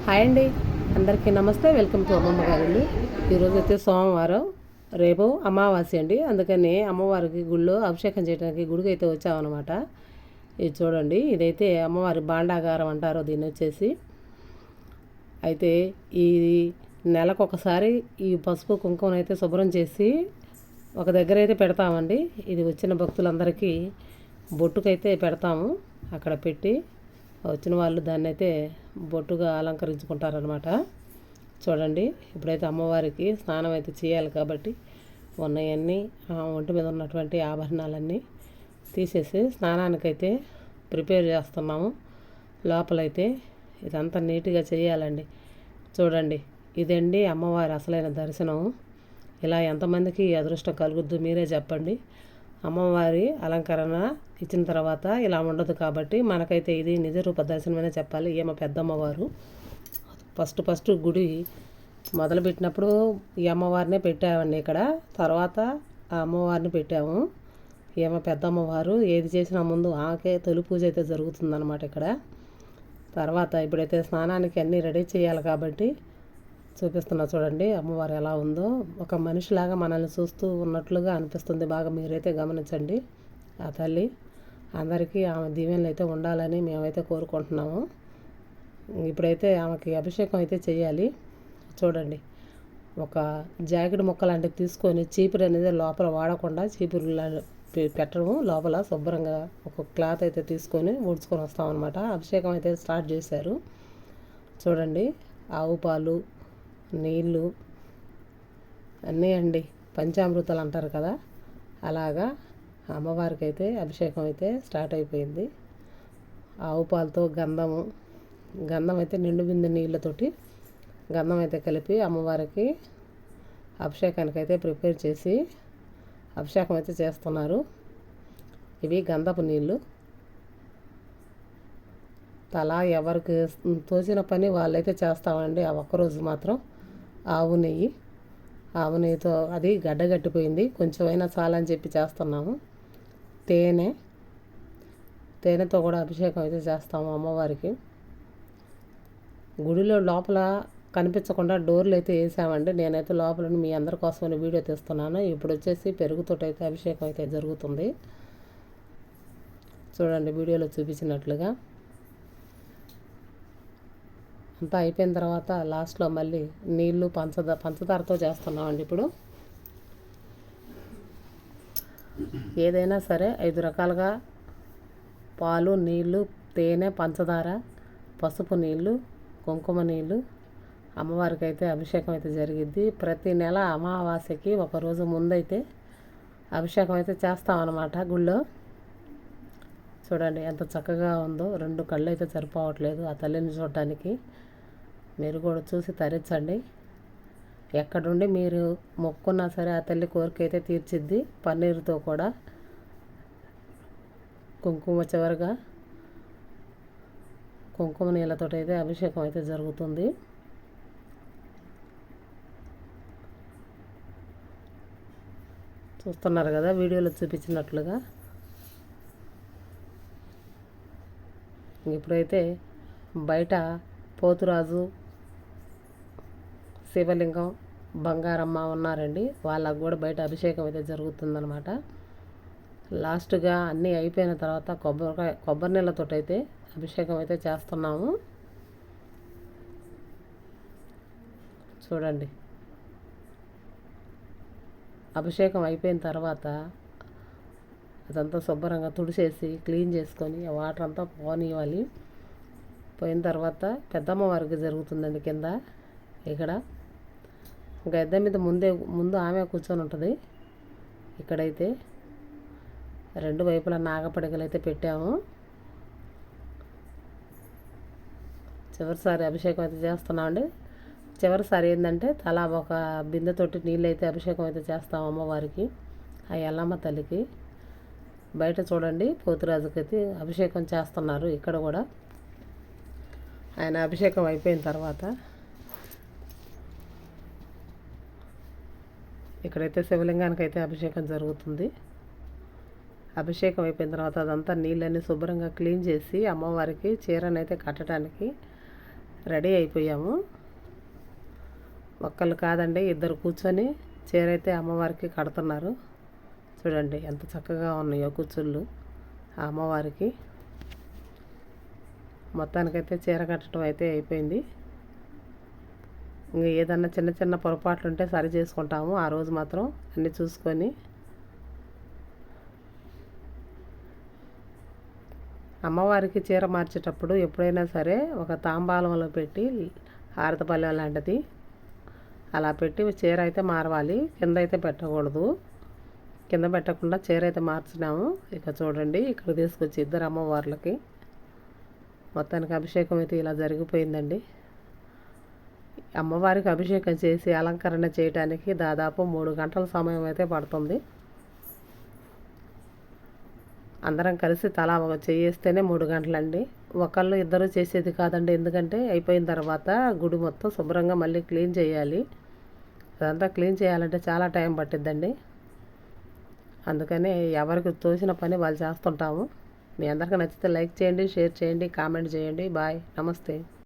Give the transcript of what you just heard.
Hi అండి, అందరికీ నమస్తే. వెల్కమ్ టు అమ్మమ్మ గారి ఇల్లు. ఈరోజు అయితే సోమవారం, రేపు అమావాస్య అండి. అందుకని అమ్మవారికి గుళ్ళో అభిషేకం చేయడానికి గుడికి అయితే వచ్చామన్నమాట. ఇది చూడండి, ఇదైతే అమ్మవారి భాండాగారం అంటారు దీన్ని వచ్చేసి. అయితే ఈ నెలకొకసారి ఈ పసుపు కుంకుమను అయితే శుభ్రం చేసి ఒక దగ్గర అయితే పెడతామండి. ఇది వచ్చిన భక్తులందరికీ బొట్టుకైతే పెడతాము. అక్కడ పెట్టి వచ్చిన వాళ్ళు దాన్ని అయితే బొట్టుగా అలంకరించుకుంటారనమాట. చూడండి, ఇప్పుడైతే అమ్మవారికి స్నానం అయితే చేయాలి కాబట్టి ఉన్నవన్నీ ఒంటి మీద ఉన్నటువంటి ఆభరణాలన్నీ తీసేసి స్నానానికైతే ప్రిపేర్ చేస్తున్నాము. లోపలైతే ఇదంతా నీట్గా చేయాలండి. చూడండి, ఇదండి అమ్మవారి అసలైన దర్శనం. ఇలా ఎంతమందికి అదృష్టం కలుగుద్దు మీరే చెప్పండి. అమ్మవారి అలంకరణ ఇచ్చిన తర్వాత ఇలా ఉండదు కాబట్టి మనకైతే ఇది నిజ రూప దర్శనమనే చెప్పాలి. ఈమె పెద్దమ్మవారు. ఫస్ట్ గుడి మొదలుపెట్టినప్పుడు ఈ అమ్మవారినే పెట్టామండి ఇక్కడ. తర్వాత ఆ అమ్మవారిని పెట్టాము. ఈమె పెద్దమ్మవారు. ఏది చేసినా ముందు ఆమెకే తొలి పూజ అయితే జరుగుతుందన్నమాట ఇక్కడ. తర్వాత ఇప్పుడైతే స్నానానికి అన్నీ రెడీ చేయాలి కాబట్టి చూపిస్తున్నా. చూడండి అమ్మవారు ఎలా ఉందో. ఒక మనిషిలాగా మనల్ని చూస్తూ ఉన్నట్లుగా అనిపిస్తుంది. బాగా మీరైతే గమనించండి. ఆ తల్లి అందరికీ ఆమె దీవెనలు అయితే ఉండాలని మేమైతే కోరుకుంటున్నాము. ఇప్పుడైతే ఆమెకి అభిషేకం అయితే చేయాలి. చూడండి, ఒక జాకెట్ ముక్క లాంటివి తీసుకొని చీపురు అనేది లోపల వాడకుండా చీపురు పెట్టడం లోపల శుభ్రంగా ఒక క్లాత్ అయితే తీసుకొని ఊడ్చుకొని వస్తామన్నమాట. అభిషేకం అయితే స్టార్ట్ చేశారు. చూడండి, ఆవు పాలు, నీళ్ళు అన్నీ అండి, పంచామృతాలు అంటారు కదా, అలాగా అమ్మవారికి అయితే అభిషేకం అయితే స్టార్ట్ అయిపోయింది. ఆవు పాలతో గంధం అయితే నిండు బిందె నీళ్ళతోటి గంధం అయితే కలిపి అమ్మవారికి అభిషేకానికి అయితే ప్రిపేర్ చేసి అభిషేకం అయితే చేస్తున్నారు. ఇవి గంధపు నీళ్ళు. తలా ఎవరికి తోచిన పని వాళ్ళైతే చేస్తామండి. ఆ ఒక్కరోజు మాత్రం ఆవు నెయ్యితో అది గడ్డగట్టిపోయింది, కొంచెమైనా చాలని చెప్పి చేస్తున్నాము. తేనెతో కూడా అభిషేకం అయితే చేస్తాము అమ్మవారికి. గుడిలో లోపల కనిపించకుండా డోర్లు అయితే వేసామండి. నేనైతే లోపల మీ అందరి కోసమని వీడియో తీస్తున్నాను. ఇప్పుడు వచ్చేసి పెరుగుతోటి అయితే అభిషేకం అయితే జరుగుతుంది. చూడండి, వీడియోలో చూపించినట్లుగా అంతా అయిపోయిన తర్వాత లాస్ట్లో మళ్ళీ నీళ్ళు పంచదారతో చేస్తున్నామండి. ఇప్పుడు ఏదైనా సరే 5 రకాలుగా పాలు, నీళ్ళు, తేనె, పంచదార, పసుపు నీళ్ళు, కుంకుమ నీళ్ళు అమ్మవారికి అయితే అభిషేకం అయితే జరిగిద్ది. ప్రతి నెల అమావాస్యకి ఒకరోజు ముందైతే అభిషేకం అయితే చేస్తామన్నమాట గుళ్ళో. చూడండి ఎంత చక్కగా ఉందో. 2 కళ్ళు అయితే సరిపోవట్లేదు ఆ తల్లిని చూడటానికి. మీరు కూడా చూసి తరించండి. ఎక్కడుండి మీరు మొక్కున్నా సరే ఆ తల్లి కోరిక అయితే తీర్చిద్ది. పన్నీరుతో కూడా చివరిగా కుంకుమ నీళ్ళతో అయితే అభిషేకం అయితే జరుగుతుంది. చూస్తున్నారు కదా వీడియోలో చూపించినట్లుగా. ఇప్పుడైతే బయట పోతురాజు, శివలింగం, బంగారమ్మ ఉన్నారండి. వాళ్ళకు కూడా బయట అభిషేకం అయితే జరుగుతుందన్నమాట. లాస్ట్గా అన్నీ అయిపోయిన తర్వాత కొబ్బరి నీళ్ళతో అయితే అభిషేకం అయితే చేస్తున్నాము. చూడండి, అభిషేకం అయిపోయిన తర్వాత అదంతా శుభ్రంగా తుడిచేసి క్లీన్ చేసుకొని ఆ వాటర్ అంతా పోనివ్వాలి. పోయిన తర్వాత పెద్దమ్మ వారికి జరుగుతుందండి కింద. ఇక్కడ గద్దె మీద ముందు ఆమె కూర్చొని ఉంటుంది. ఇక్కడైతే 2 వైపులా నాగపడిగలు అయితే పెట్టాము. చివరిసారి అభిషేకం అయితే చేస్తున్నామండి. చివరిసారి ఏంటంటే తలా ఒక బిందెతోటి నీళ్ళు అయితే అభిషేకం అయితే చేస్తాము అమ్మవారికి, ఆ ఎల్లమ్మ తల్లికి. బయట చూడండి పోతురాజుకి అయితే అభిషేకం చేస్తున్నారు. ఇక్కడ కూడా ఆయన అభిషేకం అయిపోయిన తర్వాత ఇక్కడైతే శివలింగానికి అయితే అభిషేకం జరుగుతుంది. అభిషేకం అయిపోయిన తర్వాత అదంతా నీళ్ళని శుభ్రంగా క్లీన్ చేసి అమ్మవారికి చీరనైతే కట్టడానికి రెడీ అయిపోయాము. ఒక్కళ్ళు కాదండి, ఇద్దరు కూర్చొని చీర అయితే అమ్మవారికి కడుతున్నారు. చూడండి ఎంత చక్కగా ఉన్నాయో కుచ్చుళ్ళు ఆ అమ్మవారికి. మొత్తానికైతే చీర కట్టడం అయితే అయిపోయింది. ఇంకా ఏదన్నా చిన్న చిన్న పొరపాట్లు ఉంటే సరి చేసుకుంటాము ఆ రోజు మాత్రం అన్నీ చూసుకొని. అమ్మవారికి చీర మార్చేటప్పుడు ఎప్పుడైనా సరే ఒక తాంబాలంలో పెట్టి హారతి పళ్ళెం లాంటిది అలా పెట్టి చీర అయితే మారవాలి, కింద అయితే పెట్టకూడదు. కింద పెట్టకుండా చీర అయితే మార్చినాము. ఇక చూడండి ఇక్కడ తీసుకొచ్చి ఇద్దరు అమ్మవార్లకి మొత్తానికి అభిషేకం అయితే ఇలా జరిగిపోయిందండి. అమ్మవారికి అభిషేకం చేసి అలంకరణ చేయడానికి దాదాపు 3 గంటల సమయం అయితే పడుతుంది. అందరం కలిసి తలా ఒక చేస్తేనే 3 గంటలండి. ఒకళ్ళు ఇద్దరు చేసేది కాదండి. ఎందుకంటే అయిపోయిన తర్వాత గుడి మొత్తం శుభ్రంగా మళ్ళీ క్లీన్ చేయాలి. అదంతా క్లీన్ చేయాలంటే చాలా టైం పట్టిద్దండి. అందుకని ఎవరికి తోచిన పని వాళ్ళు చేస్తుంటాము. మీ అందరికీ నచ్చితే లైక్ చేయండి, షేర్ చేయండి, కామెంట్ చేయండి. బాయ్, నమస్తే.